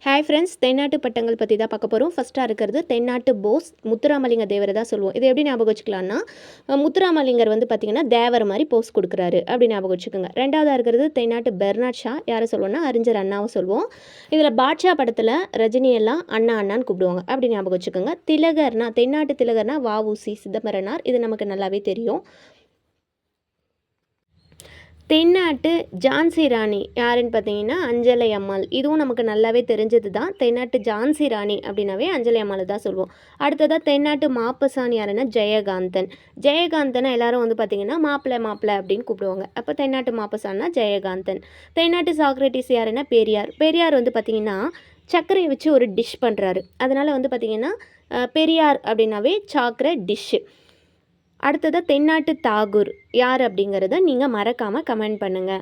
Hi friends, தென்னாட்டு பட்டங்கள் பற்றி தான் பார்க்க போகிறோம். ஃபஸ்ட்டாக இருக்கிறது தென்னாட்டு போஸ் முத்துராமலிங்க தேவரை தான் சொல்லுவோம். இதை எப்படி ஞாபகம் வச்சுக்கலாம்னா, முத்துராமலிங்கர் வந்து பார்த்திங்கன்னா தேவர் மாதிரி போஸ் கொடுக்குறாரு அப்படி ஞாபகம் வச்சுக்கோங்க. ரெண்டாவதாக இருக்கிறது தென்னாட்டு பெர்னாட் ஷா. யாரை சொல்லுவோம்னா அறிஞர் அண்ணாவை சொல்லுவோம். இதில் பாட்ஷா படத்தில் ரஜினியெல்லாம் அண்ணா அண்ணான்னு கூப்பிடுவாங்க அப்படி ஞாபகம் வச்சுக்கோங்க. திலகர்னா தென்னாட்டு திலகர்னா வஉசி சிதம்பரனார். இது நமக்கு நல்லாவே தெரியும். தென்னாட்டு ஜான்சி ராணி யாருன்னு பார்த்தீங்கன்னா அஞ்சலை அம்மாள். இதுவும் நமக்கு நல்லாவே தெரிஞ்சது தான். தென்னாட்டு ஜான்சி ராணி அப்படின்னாவே அஞ்சலை அம்மாள் தான் சொல்லுவோம். அடுத்ததாக தென்னாட்டு மாப்பசான் யாருன்னா ஜெயகாந்தன். ஜெயகாந்தனை எல்லாரும் வந்து பார்த்திங்கன்னா மாப்பிள்ளை மாப்பிள்ளை அப்படின்னு கூப்பிடுவாங்க. அப்போ தென்னாட்டு மாப்பசான்னா ஜெயகாந்தன். தென்னாட்டு சாக்ரட்டிஸ் யாருன்னா பெரியார். பெரியார் வந்து பார்த்திங்கன்னா சர்க்கரையை வச்சு ஒரு டிஷ் பண்ணுறாரு. அதனால் வந்து பார்த்திங்கன்னா பெரியார் அப்படின்னாவே சாக்ரை டிஷ்ஷு. அடுத்ததாக தென்னாட்டு தாகூர் யார் அப்படிங்கிறத நீங்கள் மறக்காமல் கமெண்ட் பண்ணுங்கள்.